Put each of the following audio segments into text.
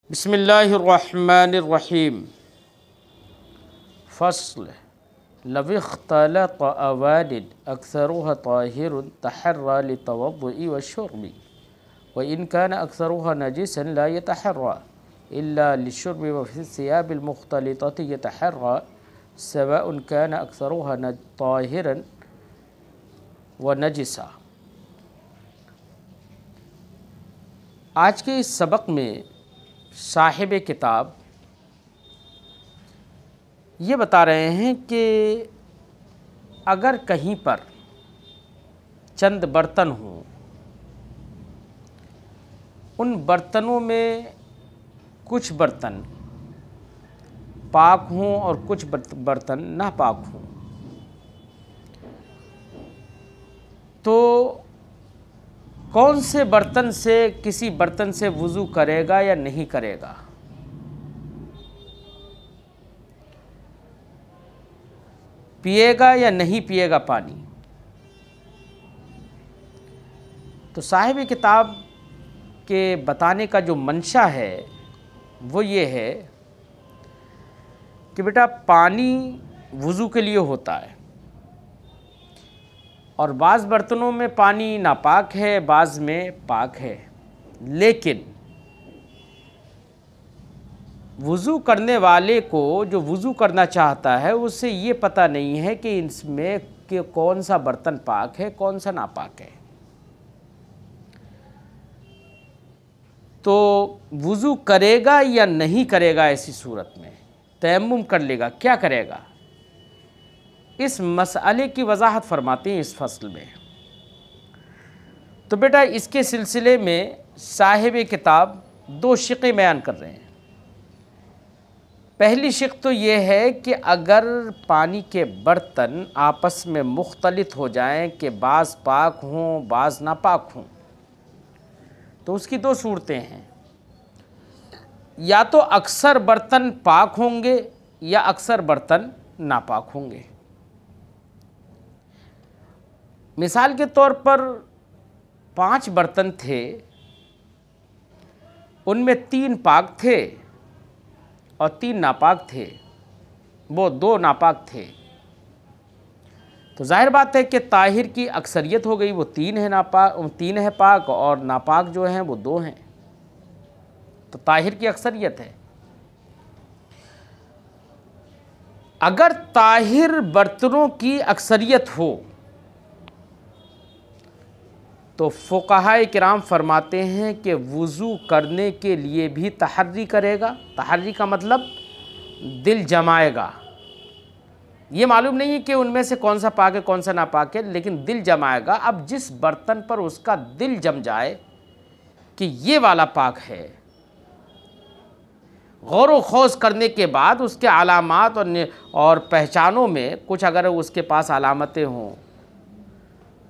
बिस्मिल्लाहिर्रहमानिर्रहीम। फ़स्ल लविख्तलत अवानिन अक्सरुहा ताहिरुन तहर्रा लितवद्दुइ वश्शुर्बि व इन कान अक्सरुहा नजिसन ला यतहर्रा इल्ला लिश्शुर्बि व फ़ी सियाबिल मुख्तलितति यतहर्रा सवाउन कान अक्सरुहा ताहिरन व नजिसा। आज के इस सबक में साहिब किताब ये बता रहे हैं कि अगर कहीं पर चंद बर्तन हों, उन बर्तनों में कुछ बर्तन पाक हों और कुछ बर्तन नापाक हों, तो कौन से बर्तन से किसी बर्तन से वुज़ू करेगा या नहीं करेगा। पिएगा या नहीं पिएगा पानी। तो साहिब किताब के बताने का जो मंशा है वो ये है कि बेटा पानी वुज़ू के लिए होता है और बाज़ बर्तनों में पानी नापाक है, बाज़ में पाक है, लेकिन वुज़ू करने वाले को जो वुज़ू करना चाहता है उसे ये पता नहीं है कि इसमें कि कौन सा बर्तन पाक है कौन सा नापाक है। तो वुज़ू करेगा या नहीं करेगा, ऐसी सूरत में तयम्मुम कर लेगा, क्या करेगा, इस मसले की वजाहत फरमाते हैं इस फसल में। तो बेटा इसके सिलसिले में साहिब किताब दो शिक़ें बयान कर रहे हैं। पहली शिक़ तो ये है कि अगर पानी के बर्तन आपस में मुख्तलित हो जाएं कि बाज़ पाक हों बाज़ नापाक हों, तो उसकी दो सूरतें हैं, या तो अक्सर बर्तन पाक होंगे या अक्सर बर्तन नापाक होंगे। मिसाल के तौर पर 5 बर्तन थे, उनमें 3 पाक थे और 3 नापाक थे, वो 2 नापाक थे, तो जाहिर बात है कि ताहिर की अक्सरियत हो गई, वो 3 है नापाक, 3 है पाक और नापाक जो हैं वो 2 हैं, तो ताहिर की अक्सरियत है। अगर ताहिर बर्तनों की अक्सरियत हो तो फ़ुक़हाए किराम फरमाते हैं कि वुज़ू करने के लिए भी तहर्री करेगा। तहर्री का मतलब दिल जमाएगा। ये मालूम नहीं है कि उनमें से कौन सा पाक है कौन सा नापाक है, लेकिन दिल जमाएगा। अब जिस बर्तन पर उसका दिल जम जाए कि ये वाला पाक है, गौर व खोज करने के बाद उसके अलामात और पहचानों में कुछ अगर उसके पास अलामतें हों,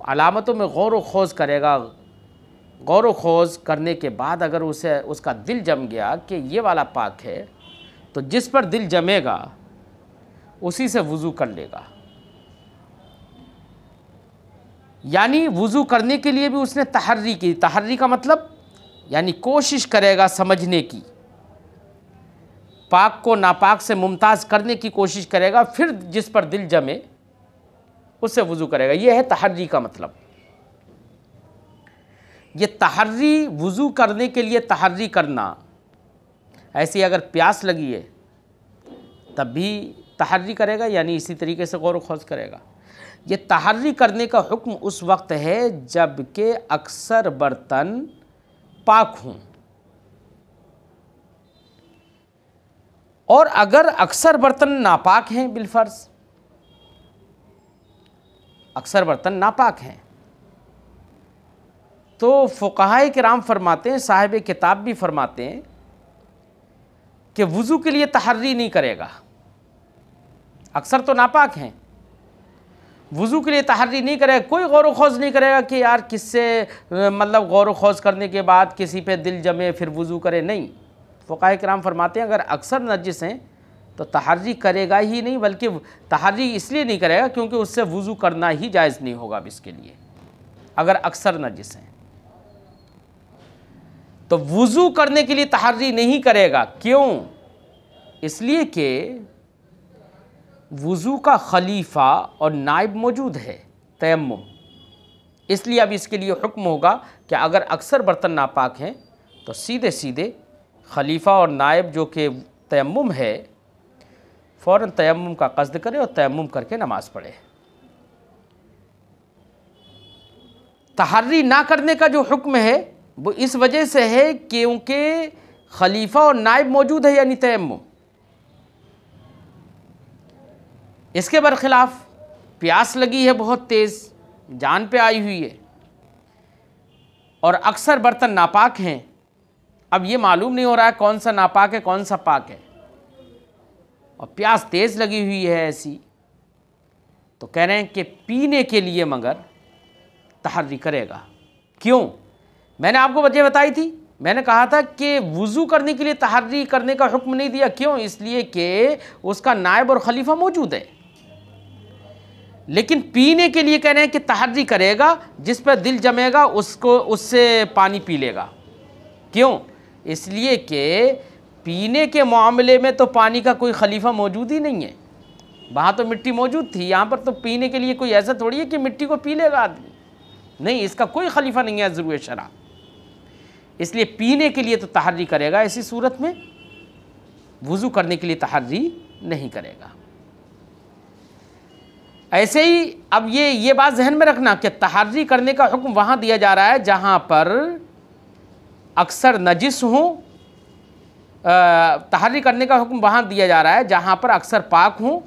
अलामतों में गौर व खोज करेगा। गौर व खोज करने के बाद अगर उसे उसका दिल जम गया कि ये वाला पाक है, तो जिस पर दिल जमेगा उसी से वुज़ू कर लेगा। यानी वुज़ू करने के लिए भी उसने तहर्री की। तहर्री का मतलब यानी कोशिश करेगा समझने की, पाक को नापाक से मुमताज़ करने की कोशिश करेगा, फिर जिस पर दिल जमे उससे वुज़ू करेगा। यह है तहर्री का मतलब। ये तहर्री वुज़ू करने के लिए तहर्री करना, ऐसी अगर प्यास लगी है तब भी तहर्री करेगा, यानी इसी तरीके से गौर व खोज करेगा। ये तहर्री करने का हुक्म उस वक्त है जबकि अक्सर बर्तन पाक हों, और अगर अक्सर बर्तन नापाक हैं, बिलफर्ज अक्सर बर्तन नापाक हैं, तो फ़ुक़हाए किराम फरमाते हैं, साहिब किताब भी फरमाते हैं कि वुज़ू के लिए तहर्री नहीं करेगा। अक्सर तो नापाक हैं, वुज़ू के लिए तहर्री नहीं करेगा, कोई गौर व खोज नहीं करेगा कि यार किससे मतलब गौर व खोज करने के बाद किसी पे दिल जमे फिर वुज़ू करे, नहीं। फ़ुक़हाए किराम फरमाते हैं अगर अक्सर नजिस हैं तो तहर्री करेगा ही नहीं, बल्कि तहर्री इसलिए नहीं करेगा क्योंकि उससे वुज़ू करना ही जायज़ नहीं होगा अब इसके लिए, अगर अक्सर नजिस हैं। तो वुज़ू करने के लिए तहर्री नहीं करेगा। क्यों? इसलिए कि वुज़ू का खलीफा और नाइब मौजूद है, तयम्मुम। इसलिए अब इसके लिए हुक्म होगा कि अगर अक्सर बर्तन नापाक हैं तो सीधे सीधे खलीफा और नाइब जो कि तयम्मुम है, फ़ौरन तयम्मुम का क़स्द करे और तयम्मुम करके नमाज़ पढ़े। तहर्री ना करने का जो हुक्म है वो इस वजह से है क्योंकि खलीफा और नाइब मौजूद है, यानी तयम्मुम। इसके बरखिलाफ़ प्यास लगी है, बहुत तेज़ जान पे आई हुई है, और अक्सर बर्तन नापाक हैं। अब ये मालूम नहीं हो रहा है कौन सा नापाक है कौन सा पाक है, और प्यास तेज़ लगी हुई है ऐसी, तो कह रहे हैं कि पीने के लिए मगर तहर्री करेगा। क्यों? मैंने आपको वजह बताई थी। मैंने कहा था कि वुज़ू करने के लिए तहर्री करने का हुक्म नहीं दिया। क्यों? इसलिए कि उसका नायब और खलीफा मौजूद है। लेकिन पीने के लिए कह रहे हैं कि तहर्री करेगा, जिस पर दिल जमेगा उसको उससे पानी पी लेगा। क्यों? इसलिए कि पीने के मामले में तो पानी का कोई खलीफा मौजूद ही नहीं है। वहाँ तो मिट्टी मौजूद थी, यहाँ पर तो पीने के लिए कोई ऐसा थोड़ी है कि मिट्टी को पी लेगा आदमी। नहीं, इसका कोई खलीफा नहीं है ज़रूर शरा। इसलिए पीने के लिए तो तहर्री करेगा, ऐसी सूरत में वुज़ू करने के लिए तहर्री नहीं करेगा। ऐसे ही अब ये बात जहन में रखना कि तहर्री करने का हुक्म वहाँ दिया जा रहा है जहाँ पर अक्सर नजिस हों। तहर्री करने का हुक्म वहाँ दिया जा रहा है जहाँ पर अक्सर पाक हों,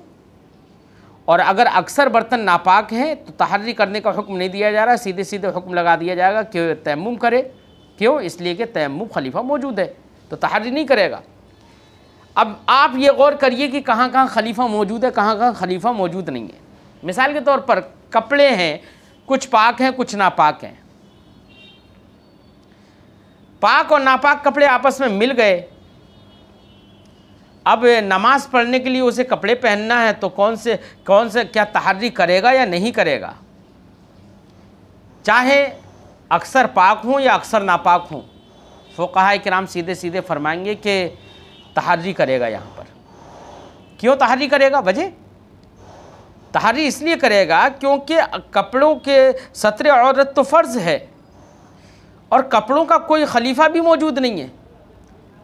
और अगर अक्सर बर्तन नापाक हैं तो तहर्री करने का हुक्म नहीं दिया जा रहा है, सीधे सीधे हुक्म लगा दिया जाएगा कि तयम्मुम करे। क्यों? इसलिए कि तयम्मुम खलीफा मौजूद है तो तहर्री नहीं करेगा। अब आप ये गौर करिए कि कहाँ कहाँ खलीफा मौजूद है, कहाँ कहाँ खलीफा मौजूद नहीं है। मिसाल के तौर पर कपड़े हैं, कुछ पाक हैं कुछ नापाक हैं। पाक और नापाक कपड़े आपस में मिल गए, अब नमाज पढ़ने के लिए उसे कपड़े पहनना है तो कौन से क्या तहर्री करेगा या नहीं करेगा, चाहे अक्सर पाक हों या अक्सर नापाक हों। फ़ुक़हा किराम सीधे सीधे फरमाएंगे कि तहर्री करेगा। यहाँ पर क्यों तहर्री करेगा? वजह तहर्री इसलिए करेगा क्योंकि कपड़ों के सत्र औरत तो फ़र्ज़ है और कपड़ों का कोई खलीफा भी मौजूद नहीं है।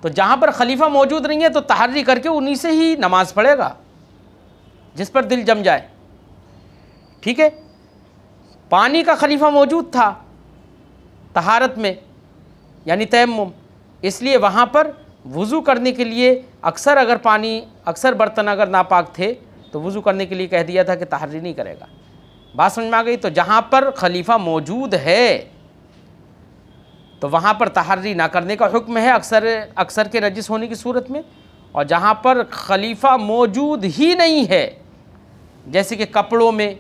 तो जहाँ पर खलीफा मौजूद नहीं है तो तहर्री करके उन्हीं से ही नमाज पढ़ेगा जिस पर दिल जम जाए। ठीक है, पानी का खलीफा मौजूद था तहारत में, यानी तयम्मुम, इसलिए वहाँ पर वुज़ू करने के लिए अक्सर बर्तन अगर नापाक थे तो वुज़ू करने के लिए कह दिया था कि तहर्री नहीं करेगा। बात समझ में आ गई? तो जहाँ पर खलीफा मौजूद है तो वहाँ पर तहर्री ना करने का हुक्म है अक्सर के नजिस होने की सूरत में, और जहाँ पर खलीफा मौजूद ही नहीं है, जैसे कि कपड़ों में,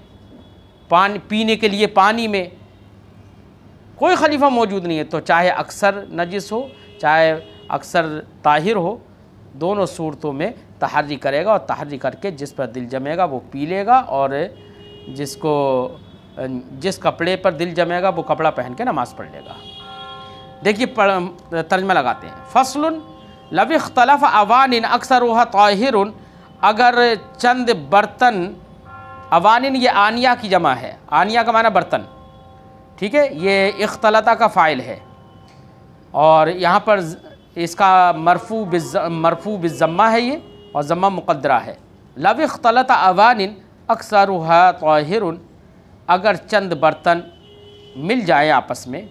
पानी पीने के लिए पानी में कोई खलीफा मौजूद नहीं है, तो चाहे अक्सर नजिस हो चाहे अक्सर ताहिर हो, दोनों सूरतों में तहर्री करेगा, और तहर्री करके जिस पर दिल जमेगा वो पी लेगा, और जिस कपड़े पर दिल जमेगा वो कपड़ा पहन के नमाज़ पढ़ लेगा। देखिए तर्जमा लगाते हैं। फ़स्लुन लव इख्तलफ अवानिन अक्सरुहा ताहिरुन, अगर चंद बर्तन, अवानिन ये आनिया की जमा है, आनिया का माना बर्तन, ठीक है, ये इख्तलता का फ़ाइल है, और यहाँ पर इसका मरफू बिज़्ज़म्मा है ये, और ज़म्मा मुक़द्दरा है। लव इख्तलत अवानिन अक्सरुहा ताहिरुन, अगर चंद बर्तन मिल जाए आपस में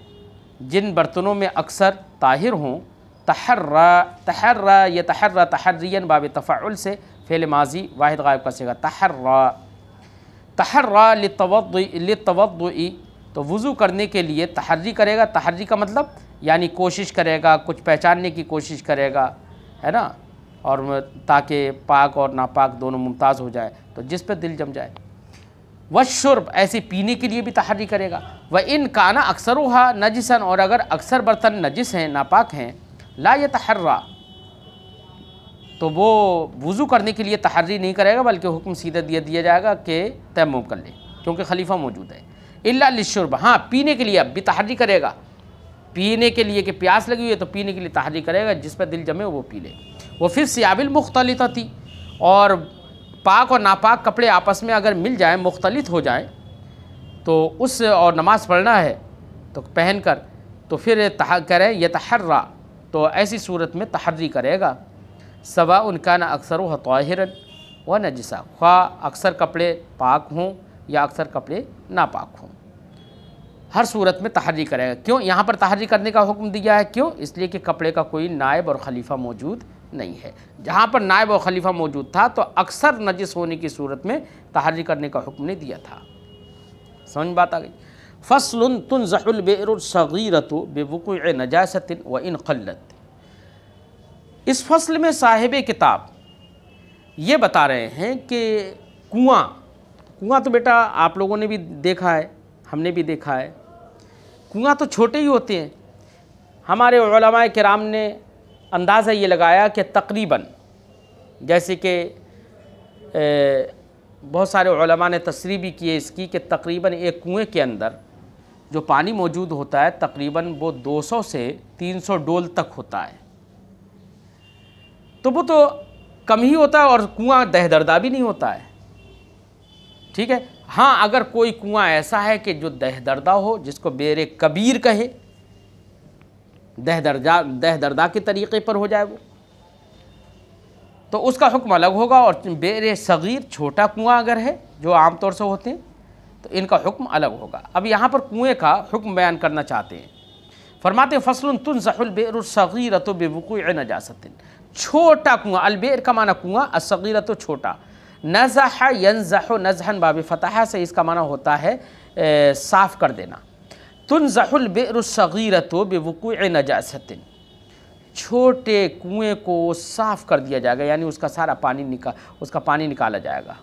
जिन बर्तनों में अक्सर ताहिर हों, तहर्रा तहर्रियन बाब तफ़अुल से फ़ेल माजी वाहिद गायब का सीगा तहर्रा लितवद्दुई, तो वुज़ू करने के लिए तहर्री करेगा। तहर्री का मतलब यानी कोशिश करेगा, कुछ पहचानने की कोशिश करेगा, है ना, और ताकि पाक और नापाक दोनों मुमताज़ हो जाए, तो जिस पर दिल जम जाए। वशुर्ब, ऐसे पीने के लिए भी तहर्री करेगा। व इन काना अक्सरुहा नजिसन, और अगर अक्सर बर्तन नजिस हैं, नापाक हैं, ला यतहर्रा, तो वो वुज़ू करने के लिए तहर्री नहीं करेगा, बल्कि हुक्म सीधा दिया जाएगा कि तयम्मुम कर ले, क्योंकि खलीफा मौजूद है। इल्ला लिशुर्ब, हाँ पीने के लिए अब भी तहर्री करेगा। पीने के लिए कि प्यास लगी हुई है तो पीने के लिए तहरी करेगा, जिस पर दिल जमे वो पी ले। वो फिर सियाबिल मुख्तलिता थी, और पाक और नापाक कपड़े आपस में अगर मिल जाएं, मुख्तलित हो जाएं, तो उस और नमाज़ पढ़ना है तो पहन कर, तो फिर करें ये तहर्रा, तो ऐसी सूरत में तहर्री करेगा। सवा उनका ना अक्सर व ताहिरन व नजिसा, ख्वा अक्सर कपड़े पाक हों या अक्सर कपड़े नापाक हों, हर सूरत में तहर्री करेगा। क्यों यहाँ पर तहर्री करने का हुक्म दिया है? क्यों? इसलिए कि कपड़े का कोई नायब और खलीफा मौजूद नहीं है। जहाँ पर नायब और खलीफा मौजूद था तो अक्सर नजिस होने की सूरत में तहर्री करने का हुक्म नहीं दिया था। समझ बात आ गई। फस्लुन तुनज़हुल बि'r सगीरतु बिवुक़ू'i नजासतिन व इन क़ल्लत। इस फसल में साहिब किताब ये बता रहे हैं कि कुआं तो बेटा आप लोगों ने भी देखा है, हमने भी देखा है, कुआं तो छोटे ही होते हैं। हमारे उलमाए किराम ने अंदाज़ा ये लगाया कि तकरीबन, जैसे कि बहुत सारे उलमा ने तस्रीह भी की है इसकी, कि तकरीबन एक कुएं के अंदर जो पानी मौजूद होता है तकरीबन वो 200 से 300 डोल तक होता है। तो वो तो कम ही होता है और कुआं दहदरदा भी नहीं होता है। ठीक है। हाँ, अगर कोई कुआं ऐसा है कि जो दहदरदा हो, जिसको बेरे कबीर कहे, दहदरदा के तरीक़े पर हो जाए वो, तो उसका हुक्म अलग होगा। और बेरे सगीर छोटा कुआं अगर है, जो आम तौर से होते हैं, तो इनका हुक्म अलग होगा। अब यहाँ पर कुएं का हुक्म बयान करना चाहते हैं। फरमाते हैं फसलुन तुनज़हुल बि'r सगीरतु बिवुक़ू'i नजासतिन। छोटा कुआं, अलबेर का माना कुआं, असगीरतु छोटा, नज़ह यंज़हु नज़हन बाब फ़तह से इसका माना होता है साफ़ कर देना। तुनज़हुल बि'r सगीरतु बिवुक़ू'i नजासतिन, छोटे कुएं को साफ़ कर दिया जाएगा, यानी उसका सारा पानी उसका पानी निकाला जाएगा।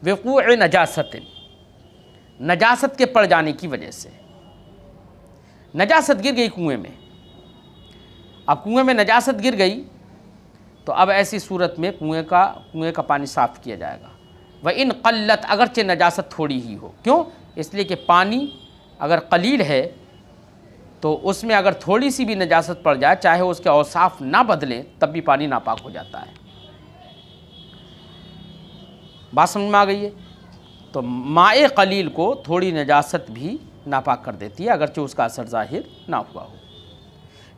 वक़ूअ नजासतिन, नजासत के पड़ जाने की वजह से, नजासत गिर गई कुएं में। अब कुएं में नजासत गिर गई तो अब ऐसी सूरत में कुएं का पानी साफ़ किया जाएगा। व इन क़ल्लत, अगरचे नजासत थोड़ी ही हो। क्यों? इसलिए कि पानी अगर कलील है तो उसमें अगर थोड़ी सी भी नजासत पड़ जाए, चाहे उसके औसाफ ना बदलें, तब भी पानी नापाक हो जाता है। बात समझ में आ गई है? तो माए कलील को थोड़ी नजासत भी नापाक कर देती है, अगरचे उसका असर ज़ाहिर ना हुआ हो।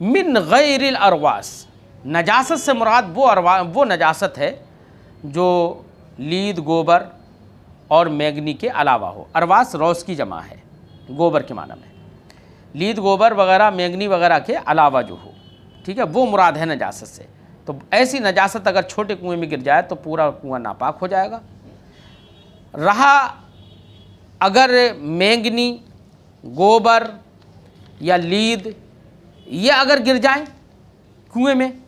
मिन गैरिल अरवास, नजासत से मुराद वो नजासत है जो लीद, गोबर और मैगनी के अलावा हो। अरवास रौस की जमा है गोबर के माना में। लीद, गोबर वगैरह, मैगनी वगैरह के अलावा जो हो, ठीक है, वो मुराद है नजासत से। तो ऐसी नजासत अगर छोटे कुएं में गिर जाए तो पूरा कुआं नापाक हो जाएगा। रहा अगर मैंगनी, गोबर या लीद ये अगर गिर जाए कुएं में,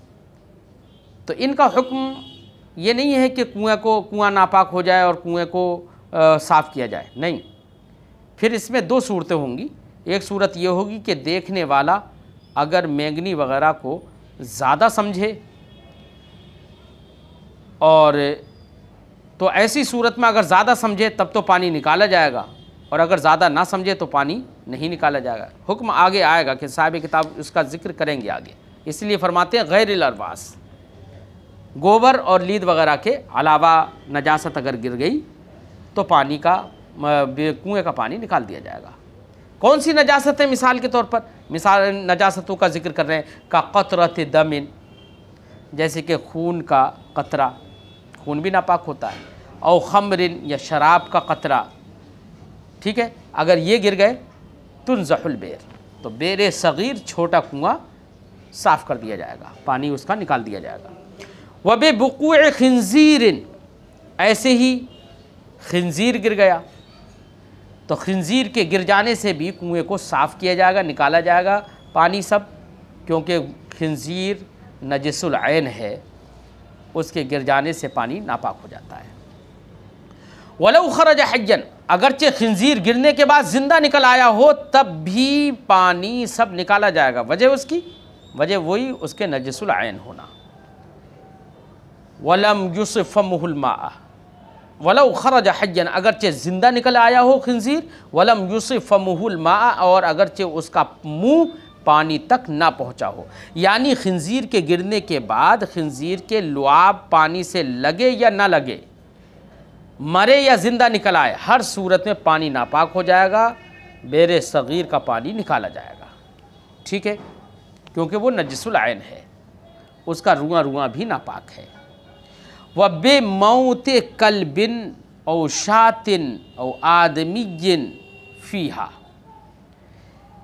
तो इनका हुक्म ये नहीं है कि कुआं नापाक हो जाए और कुएं को साफ़ किया जाए, नहीं। फिर इसमें दो सूरतें होंगी। एक सूरत ये होगी कि देखने वाला अगर मैंगनी वगैरह को ज़्यादा समझे, और तो ऐसी सूरत में अगर ज़्यादा समझे तब तो पानी निकाला जाएगा, और अगर ज़्यादा ना समझे तो पानी नहीं निकाला जाएगा। हुक्म आगे आएगा कि साहिब किताब उसका जिक्र करेंगे आगे। इसलिए फरमाते हैं गैरिल अरवास, गोबर और लीद वगैरह के अलावा नजासत अगर गिर गई तो पानी का कुएँ का पानी निकाल दिया जाएगा। कौन सी नजासत है? मिसाल के तौर पर नजासतों का जिक्र कर रहे हैं। का क़तरत दमिन, जैसे कि खून का कतरा, खून भी नापाक होता है। और खमरिन, या शराब का कतरा, ठीक है, अगर ये गिर गए तुनज़हुल बि'r, तो बेरे सगीर छोटा कुआं साफ़ कर दिया जाएगा, पानी उसका निकाल दिया जाएगा। व बिवुक़ू'i खिंज़ीरिन, ऐसे ही खिंज़ीर गिर गया तो खिंज़ीर के गिर जाने से भी कुएं को साफ़ किया जाएगा, निकाला जाएगा पानी सब, क्योंकि खिंज़ीर नजिसुल ऐन है, उसके गिर जाने से पानी नापाक हो जाता है। वलौ खरज हय्यन, अगरचे खिंज़ीर गिरने के बाद ज़िंदा निकल आया हो तब भी पानी सब निकाला जाएगा। वजह वही उसके नजिसुल ऐन होना। वलम युसफ़मुहुल माअ, वलौ खरज हय्यन, अगरचे ज़िंदा निकल आया हो खिंजीर, वलम युसिफ फमुहुल मा, और अगरचे उसका मुँह पानी तक ना पहुँचा हो। यानी खिंजीर के गिरने के बाद खिंजीर के लुआब पानी से लगे या ना लगे, मरे या ज़िंदा निकल आए, हर सूरत में पानी नापाक हो जाएगा, बेरे सग़ीर का पानी निकाला जाएगा। ठीक है, क्योंकि वो नजसुल ऐन है, उसका रुआं रुआं भी नापाक है। व बे मौते कल्बिन औ शातिन औ आदमियिन फ़ीहा,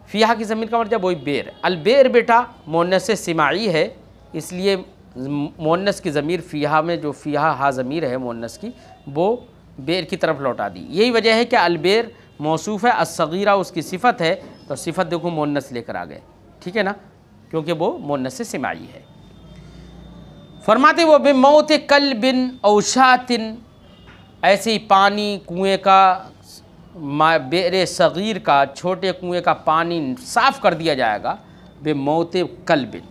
फ़ीहा की ज़मीर का मतलब वही बेर। अलबेर बेटा मुअन्नस सिमाई है, इसलिए मुअन्नस की ज़मीर फ़ीहा में जो फ़ीहा हा ज़मीर है मुअन्नस की, वो बेर की तरफ लौटा दी। यही वजह है कि अलबेर मौसूफ़ है, अस्सगीरा उसकी सिफ़त है, तो सिफ़त देखो मुअन्नस लेकर आ गए। ठीक है ना, क्योंकि वो मुअन्नस सिमाई है। फरमाते वो बेमौत कल्बिन औ शातिन, ऐसे ही पानी कुएँ का, बेरे सग़ीर का, छोटे कुएँ का पानी साफ़ कर दिया जाएगा बेमौत कल्बिन,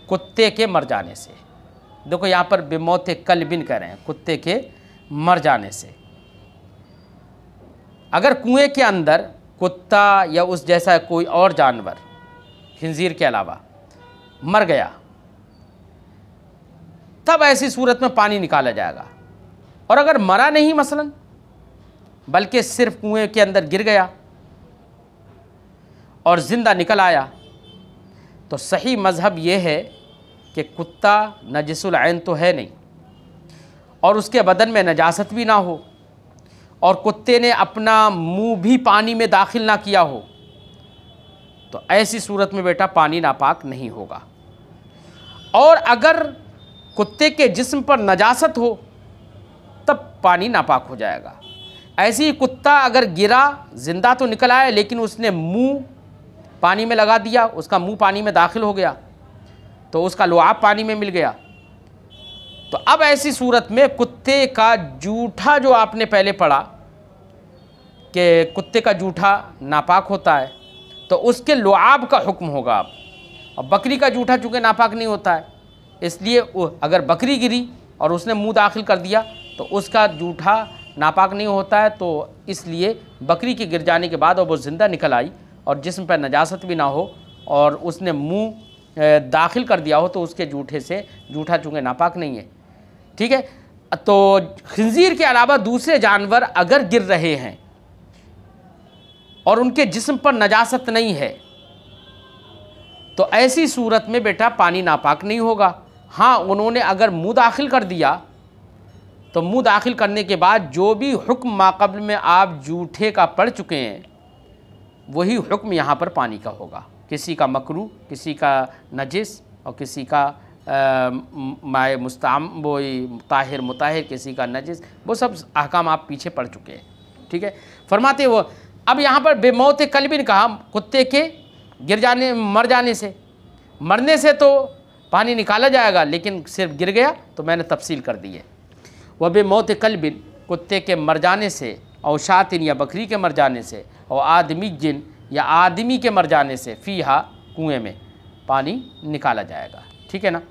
कुत्ते के मर जाने से। देखो यहाँ पर बेमौत कल्बिन कह रहे हैं, कुत्ते के मर जाने से। अगर कुएँ के अंदर कुत्ता या उस जैसा कोई और जानवर खिंजीर के अलावा मर गया, तब ऐसी सूरत में पानी निकाला जाएगा। और अगर मरा नहीं मसलन, बल्कि सिर्फ कुएं के अंदर गिर गया और ज़िंदा निकल आया, तो सही मज़हब ये है कि कुत्ता नजसुल ऐन तो है नहीं, और उसके बदन में नजासत भी ना हो, और कुत्ते ने अपना मुंह भी पानी में दाखिल ना किया हो, तो ऐसी सूरत में बेटा पानी नापाक नहीं होगा। और अगर कुत्ते के जिस्म पर नजासत हो तब पानी नापाक हो जाएगा। ऐसे ही कुत्ता अगर गिरा, ज़िंदा तो निकल आया, लेकिन उसने मुंह पानी में लगा दिया, उसका मुंह पानी में दाखिल हो गया, तो उसका लुआब पानी में मिल गया। तो अब ऐसी सूरत में कुत्ते का जूठा, जो आपने पहले पढ़ा कि कुत्ते का जूठा नापाक होता है, तो उसके लुआब का हुक्म होगा अब। और बकरी का जूठा चूँकि नापाक नहीं होता है, इसलिए अगर बकरी गिरी और उसने मुंह दाखिल कर दिया तो उसका जूठा नापाक नहीं होता है। तो इसलिए बकरी के गिर जाने के बाद और वो ज़िंदा निकल आई और जिस्म पर नजासत भी ना हो और उसने मुंह दाखिल कर दिया हो, तो उसके जूठे से, जूठा चूँकि नापाक नहीं है। ठीक है, तो खिंजीर के अलावा दूसरे जानवर अगर गिर रहे हैं और उनके जिस्म पर नजासत नहीं है, तो ऐसी सूरत में बेटा पानी नापाक नहीं होगा। हाँ, उन्होंने अगर मुंह दाखिल कर दिया, तो मुंह दाखिल करने के बाद जो भी हुक्म माक़ब्ल में आप जूठे का पढ़ चुके हैं, वही हुक्म यहाँ पर पानी का होगा। किसी का मकरू, किसी का नजिस, और किसी का माए मुस्ताम, वो ताहिर मुताहिर, किसी का नजिस, वो सब अहकाम आप पीछे पढ़ चुके हैं। ठीक है, फरमाते वो अब यहाँ पर बेमौत कल्बिन कहा, कुत्ते के गिर जाने, मर जाने से, मरने से तो पानी निकाला जाएगा, लेकिन सिर्फ गिर गया तो मैंने तफसील कर दी है। वह बेमौत कल्बिन, कुत्ते के मर जाने से, और शातिन या बकरी के मर जाने से, और आदमी जिन या आदमी के मर जाने से, फ़ीहा कुएँ में पानी निकाला जाएगा। ठीक है ना,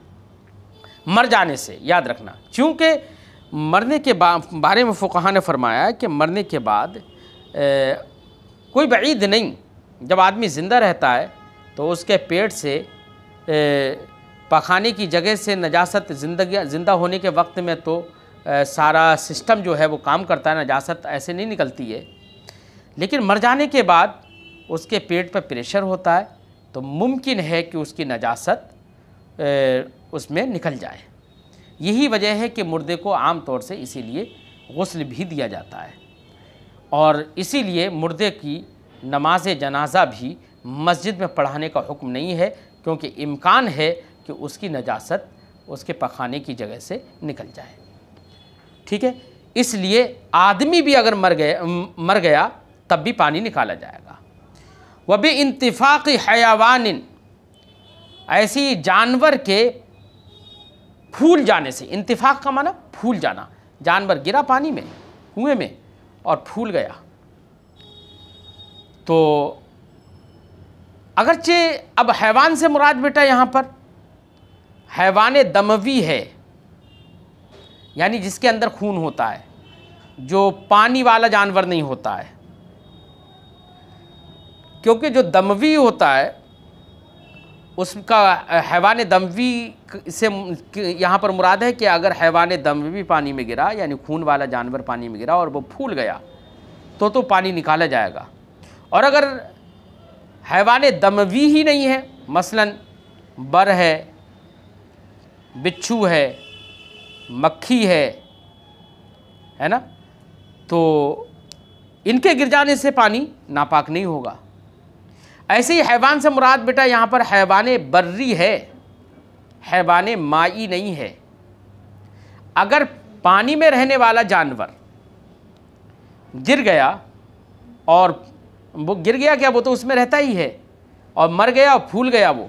मर जाने से याद रखना, क्योंकि मरने के बारे में फ़ुक़हा ने फरमाया कि मरने के बाद कोई बईद नहीं, जब आदमी ज़िंदा रहता है तो उसके पेट से पखाने की जगह से नजासत, ज़िंदा होने के वक्त में तो सारा सिस्टम जो है वो काम करता है, नजासत ऐसे नहीं निकलती है। लेकिन मर जाने के बाद उसके पेट पर प्रेशर होता है, तो मुमकिन है कि उसकी नजासत उसमें निकल जाए। यही वजह है कि मुर्दे को आम तौर से इसीलिए गुस्ल भी दिया जाता है, और इसीलिए मुर्दे की नमाज जनाजा भी मस्जिद में पढ़ाने का हुक्म नहीं है, क्योंकि इम्कान है कि उसकी नजासत उसके पखाने की जगह से निकल जाए। ठीक है, इसलिए आदमी भी अगर मर गया तब भी पानी निकाला जाएगा। वह भी इंतिफाक़ हयावानिन, ऐसी जानवर के फूल जाने से, इंतिफाक़ का माना फूल जाना, जानवर गिरा पानी में, कुएं में, और फूल गया, तो अगरचे अब हैवान से मुराद बेटा यहाँ पर हैवान दमवी है, यानी जिसके अंदर खून होता है, जो पानी वाला जानवर नहीं होता है, क्योंकि जो दमवी होता है उसका हैवान दमवी से यहाँ पर मुराद है कि अगर हैवान दमवी पानी में गिरा, यानी खून वाला जानवर पानी में गिरा और वो फूल गया तो पानी निकाला जाएगा। और अगर हैवान दमवी ही नहीं है, मसलन बर है, बिच्छू है, मक्खी है ना, तो इनके गिर जाने से पानी नापाक नहीं होगा। ऐसे ही हैवान से मुराद बेटा यहाँ पर हैवान बर्री है, हैवान माई नहीं है। अगर पानी में रहने वाला जानवर गिर गया, और वो गिर गया क्या, वो तो उसमें रहता ही है, और मर गया और फूल गया वो,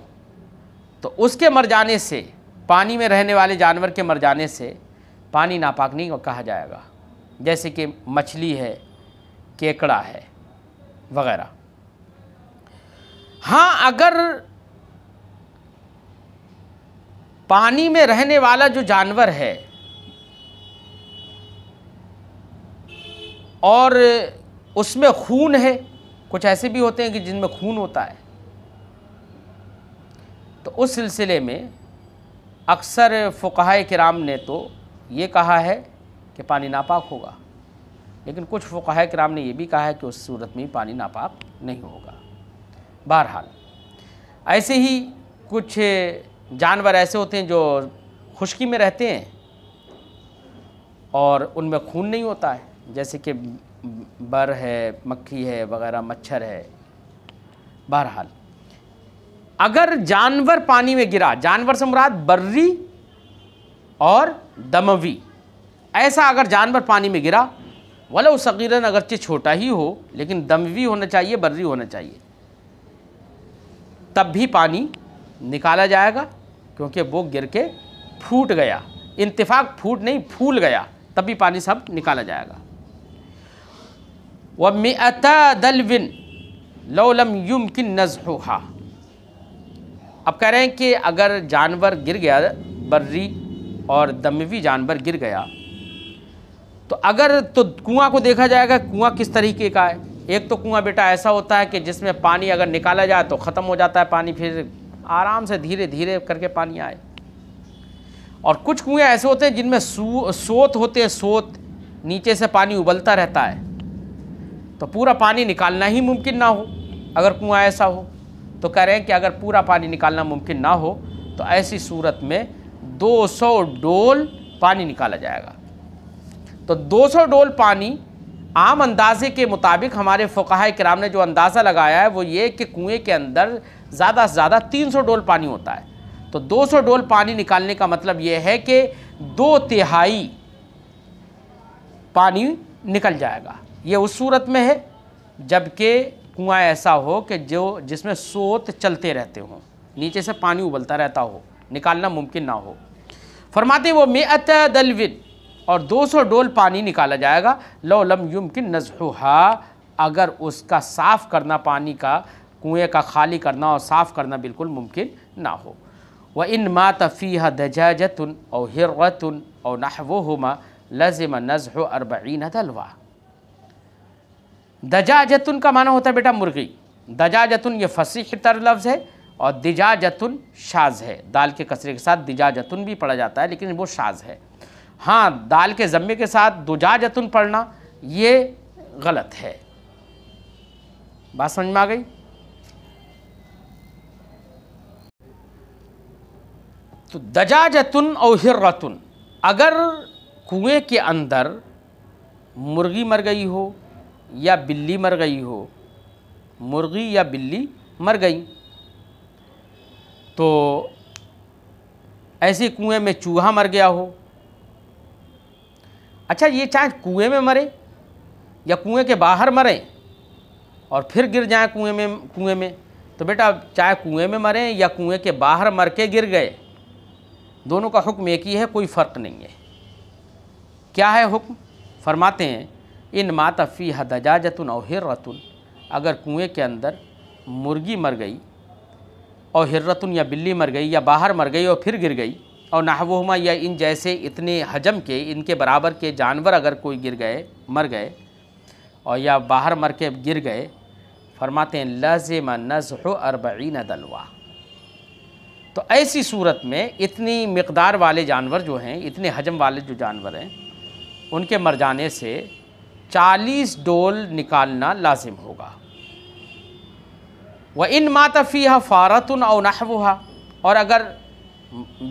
तो उसके मर जाने से, पानी में रहने वाले जानवर के मर जाने से पानी नापाक नहीं कहा जाएगा। जैसे कि मछली है, केकड़ा है वगैरह। हाँ, अगर पानी में रहने वाला जो जानवर है और उसमें खून है, कुछ ऐसे भी होते हैं कि जिनमें खून होता है, तो उस सिलसिले में अक्सर फ़ुक़हा किराम ने तो ये कहा है कि पानी नापाक होगा, लेकिन कुछ फ़ुक़हा किराम ने ये भी कहा है कि उस सूरत में पानी नापाक नहीं होगा। बहरहाल ऐसे ही कुछ जानवर ऐसे होते हैं जो खुश्की में रहते हैं और उनमें खून नहीं होता है, जैसे कि बर है, मक्खी है वगैरह, मच्छर है। बहरहाल अगर जानवर पानी में गिरा, जानवर से मुराद बर्री और दमवी, ऐसा अगर जानवर पानी में गिरा, वलो सगीरन, अगरचे छोटा ही हो लेकिन दमवी होना चाहिए, बर्री होना चाहिए, तब भी पानी निकाला जाएगा, क्योंकि वो गिर के फूट गया। इंतिफाक फूट नहीं, फूल गया, तब भी पानी सब निकाला जाएगा। व मिअता दलविन लौ लम युमकिन नज़्हुहा। अब कह रहे हैं कि अगर जानवर गिर गया, बर्री और दमवी जानवर गिर गया, तो अगर तो कुआं को देखा जाएगा, कुआं किस तरीके का है। एक तो कुआं बेटा ऐसा होता है कि जिसमें पानी अगर निकाला जाए तो ख़त्म हो जाता है पानी, फिर आराम से धीरे धीरे करके पानी आए। और कुछ कुएं ऐसे होते हैं जिनमें सोत होते हैं, सोत, नीचे से पानी उबलता रहता है, तो पूरा पानी निकालना ही मुमकिन ना हो अगर कुआं ऐसा हो। तो कह रहे हैं कि अगर पूरा पानी निकालना मुमकिन ना हो तो ऐसी सूरत में 200 डोल पानी निकाला जाएगा। तो 200 डोल पानी आम अंदाजे के मुताबिक हमारे फ़ुक़हा किराम ने जो अंदाज़ा लगाया है वो ये कि कुएं के अंदर ज़्यादा से ज़्यादा 300 डोल पानी होता है। तो 200 डोल पानी निकालने का मतलब ये है कि 2/3 पानी निकल जाएगा। ये उस सूरत में है जबकि कुआं ऐसा हो कि जिसमें सोत चलते रहते हों, नीचे से पानी उबलता रहता हो, निकालना मुमकिन ना हो। फरमाते वो मिअत दलविन, और 200 डोल पानी निकाला जाएगा, लौ लम युमकिन नज़्हुहा, अगर उसका साफ़ करना, पानी का कुएँ का खाली करना और साफ़ करना बिल्कुल मुमकिन ना हो। व इन मात फ़ीहा दजाजतुन औ हिर्रतुन औ नहवुहुमा लज़िम नज़्हु 40 दलवा। दजाजतुन का माना होता है बेटा मुर्गी। दजाजतुन ये फसीह तर लफ्ज़ है और दिजाजतुन शाज़ है। दाल के कसरे के साथ दिजाजतुन भी पढ़ा जाता है, लेकिन वो शाज़ है। हाँ, दाल के ज़म्मे के साथ दुजाजतुन पढ़ना ये गलत है। बात समझ में आ गई? तो दजाजतुन और हिर्रतुन, अगर कुएं के अंदर मुर्गी मर गई हो या बिल्ली मर गई हो, मुर्गी या बिल्ली मर गई, तो ऐसे कुएं में चूहा मर गया हो। अच्छा, ये चाहे कुएं में मरे या कुएं के बाहर मरे और फिर गिर जाए कुएं में, तो बेटा चाहे कुएं में मरे या कुएं के बाहर मर के गिर गए, दोनों का हुक्म एक ही है, कोई फ़र्क नहीं है। क्या है हुक्म? फरमाते हैं इन मात फ़ीहा दजाजतुन औ हिर्रतुन, अगर कुएं के अंदर मुर्गी मर गई और हिर्रतुन या बिल्ली मर गई या बाहर मर गई और फिर गिर गई, और नहवुहुमा या इन जैसे इतने हजम के, इनके बराबर के जानवर अगर कोई गिर गए, मर गए और या बाहर मर के गिर गए, फरमाते हैं लाज़िम नज़्हु 40 दलवा। तो ऐसी सूरत में इतनी मिक़दार वाले जानवर जो हैं, इतने हजम वाले जो जानवर हैं, उनके मर जाने से 40 डोल निकालना लाजिम होगा। व इन मात फ़ीहा फ़ारतुन औ नहवुहा, और अगर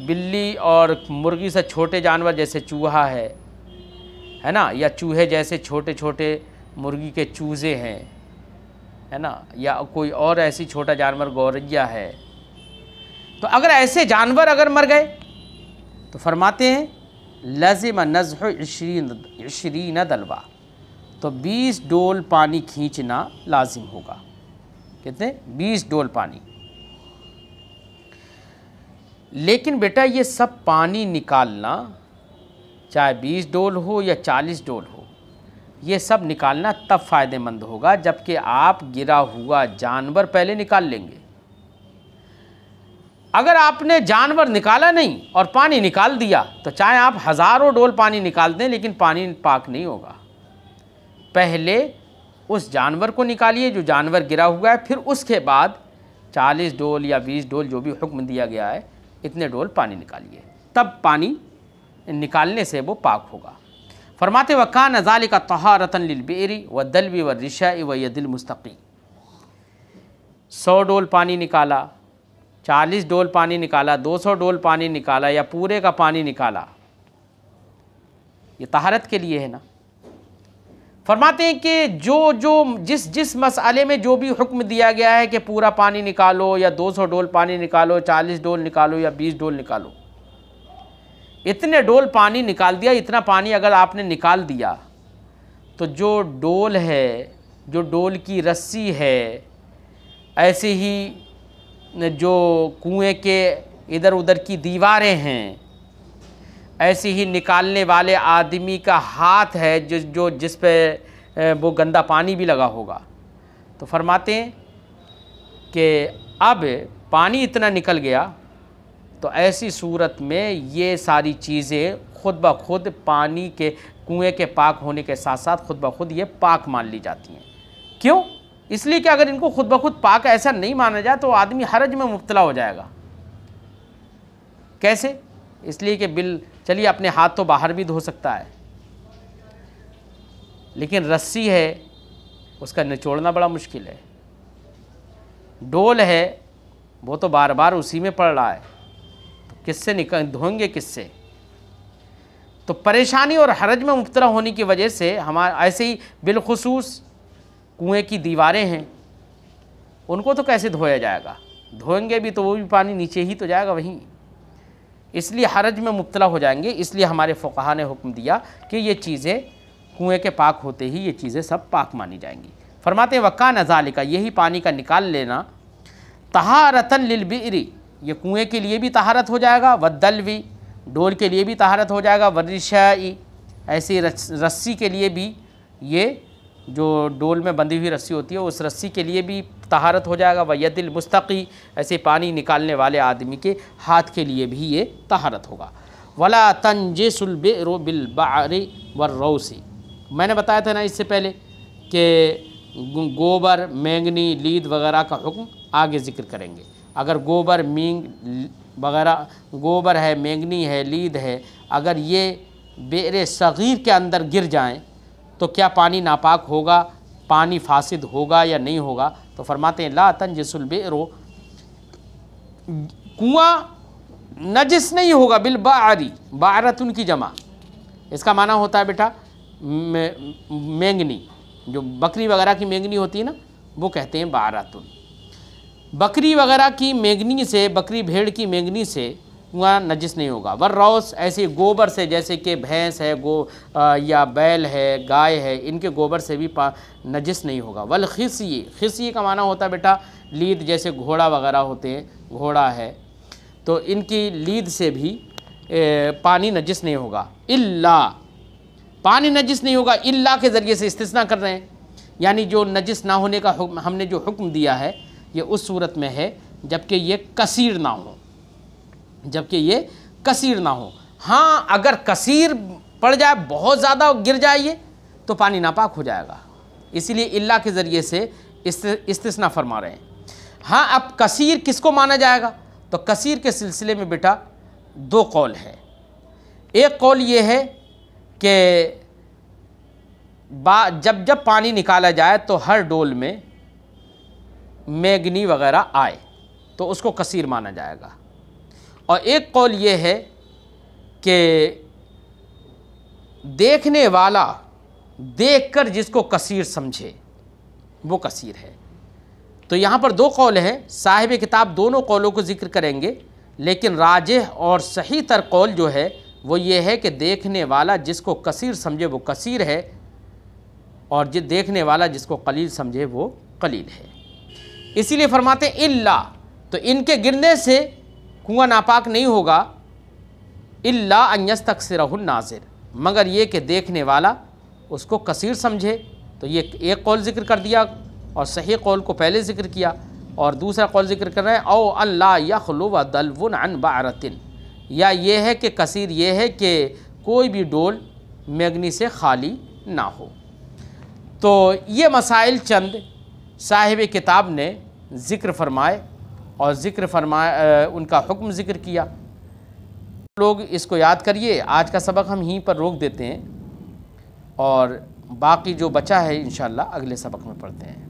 बिल्ली और मुर्गी से छोटे जानवर जैसे चूहा है ना, या चूहे जैसे छोटे छोटे मुर्गी के चूज़े हैं, है ना, या कोई और ऐसी छोटा जानवर गौरैया है, तो अगर ऐसे जानवर अगर मर गए तो फरमाते हैं लाज़िम नज़्हु 20 दलवा, तो 20 डोल पानी खींचना लाजिम होगा। कितने? 20 डोल पानी। लेकिन बेटा ये सब पानी निकालना, चाहे 20 डोल हो या 40 डोल हो, ये सब निकालना तब फ़ायदेमंद होगा जबकि आप गिरा हुआ जानवर पहले निकाल लेंगे। अगर आपने जानवर निकाला नहीं और पानी निकाल दिया तो चाहे आप हज़ारों डोल पानी निकाल दें, लेकिन पानी पाक नहीं होगा। पहले उस जानवर को निकालिए जो जानवर गिरा हुआ है, फिर उसके बाद 40 डोल या 20 डोल जो भी हुक्म दिया गया है, इतने डोल पानी निकालिए, तब पानी निकालने से वो पाक होगा। फरमाते वकान ज़ालिका तहारतन लिलबिरी व दलवी व रिशाई व यदिल मुस्तक़ी। 100 डोल पानी निकाला, 40 डोल पानी निकाला, 200 डोल पानी निकाला या पूरे का पानी निकाला, ये तहारत के लिए है ना। फरमाते हैं कि जिस मसले में जो भी हुक्म दिया गया है कि पूरा पानी निकालो या 200 डोल पानी निकालो, 40 डोल निकालो या 20 डोल निकालो, इतने डोल पानी निकाल दिया। इतना पानी अगर आपने निकाल दिया तो जो डोल है, जो डोल की रस्सी है, ऐसे ही जो कुएं के इधर उधर की दीवारें हैं, ऐसे ही निकालने वाले आदमी का हाथ है जिस पे वो गंदा पानी भी लगा होगा, तो फरमाते हैं कि अब पानी इतना निकल गया तो ऐसी सूरत में ये सारी चीज़ें खुद ब खुद पानी के कुएं के पाक होने के साथ साथ खुद ब खुद ये पाक मान ली जाती हैं। क्यों? इसलिए कि अगर इनको खुद ब खुद पाक ऐसा नहीं माना जाए तो आदमी हरज में मुब्तला हो जाएगा। कैसे? इसलिए कि चलिए अपने हाथ तो बाहर भी धो सकता है, लेकिन रस्सी है उसका निचोड़ना बड़ा मुश्किल है। डोल है वो तो बार बार उसी में पड़ रहा है, तो किससे धोएंगे किससे? तो परेशानी और हरज में मुब्तला होने की वजह से हमारा ऐसे ही बिलखुसूस कुएं की दीवारें हैं, उनको तो कैसे धोया जाएगा? धोएंगे भी तो वो भी पानी नीचे ही तो जाएगा वहीं, इसलिए हरज में मुब्तला हो जाएंगे। इसलिए हमारे फ़ुक़हा ने हुक्म दिया कि ये चीज़ें कुएं के पाक होते ही ये चीज़ें सब पाक मानी जाएंगी। फरमाते वकान ज़ालिका, यही पानी का निकाल लेना, तहारतन लिलबिरी, ये कुएं के लिए भी तहारत हो जाएगा, वद्दलवी, डोल के लिए भी तहारत हो जाएगा, वर्रिशाई, ऐसी रस्सी के लिए भी, ये जो डोल में बंधी हुई रस्सी होती है उस रस्सी के लिए भी तहारत हो जाएगा, वयदिल मुस्तक़ी, ऐसे पानी निकालने वाले आदमी के हाथ के लिए भी ये तहारत होगा। वला तंजिसुल बिरु बिल बअरि वर्रौसी, मैंने बताया था ना इससे पहले कि गोबर, मैंगनी, लीद वगैरह का हुक्म आगे ज़िक्र करेंगे। अगर गोबर, मींग वगैरह, गोबर है, मैंगनी है, लीद है, अगर ये बेरे सग़ीर के अंदर गिर जाएं तो क्या पानी नापाक होगा, पानी फासिद होगा या नहीं होगा? तो फरमाते हैं ला तंजिसुल बिरु, कुआं नजिस नहीं होगा, बिल बअरि, बारतुन की जमा, इसका माना होता है बेटा मैंगनी, जो बकरी वगैरह की मैंगनी होती है ना, वो कहते हैं बारतुन। बकरी वगैरह की मैंगनी से, बकरी भेड़ की मैंगनी से कुआं नजिस नहीं होगा। वर्रौस, ऐसे गोबर से, जैसे कि भैंस है, या बैल है, गाय है, इनके गोबर से भी नजिस नहीं होगा। वल खिसी, खिसी का माना होता है बेटा लीद, जैसे घोड़ा वगैरह होते हैं, घोड़ा है तो इनकी लीद से भी पानी नजिस नहीं होगा। इल्ला, पानी नजिस नहीं होगा, इल्ला के ज़रिए से इस्तिस्ना कर रहे हैं, यानी जो नजिस ना होने का हुक्म हमने जो हुक्म दिया है ये उस सूरत में है जबकि ये कसीर ना हो, जबकि ये कसीर ना हो। हाँ, अगर कसीर पड़ जाए, बहुत ज़्यादा गिर जाए ये, तो पानी नापाक हो जाएगा। इसीलिए इल्ला के ज़रिए से इस्तिस्ना फरमा रहे हैं। हाँ, अब कसीर किसको माना जाएगा? तो कसीर के सिलसिले में बेटा दो कौल है। एक कौल ये है कि जब पानी निकाला जाए तो हर डोल में मैगनी वगैरह आए तो उसको कसीर माना जाएगा। और एक कौल ये है कि देखने वाला देखकर जिसको कसीर समझे वो कसीर है। तो यहाँ पर दो कौल हैं। साहिब किताब दोनों कौलों को जिक्र करेंगे, लेकिन राजिह और सही तर कौल जो है वो ये है कि देखने वाला जिसको कसीर समझे वो कसीर है, और जो देखने वाला जिसको कलील समझे वो कलील है। इसीलिए फरमाते इल्ला, तो इनके गिरने से कुआं नापाक नहीं होगा, इल्ला अन यस्तक्सिरहुन नाज़िर, मगर ये कि देखने वाला उसको कसीर समझे। तो ये एक कौल ज़िक्र कर दिया और सही कौल को पहले ज़िक्र किया, और दूसरा कौल ज़िक्र कर रहे हैं औ अल्ला यखलु व दलवुन अन बारतिन, या ये है कि कसीर ये है कि कोई भी डोल मैगनी से खाली ना हो। तो ये मसाइल चंद साहिब किताब ने ज़िक्र फरमाए और उनका हुक्म ज़िक्र किया। लोग इसको याद करिए। आज का सबक हम यहीं पर रोक देते हैं और बाकी जो बचा है इंशाअल्लाह अगले सबक में पढ़ते हैं।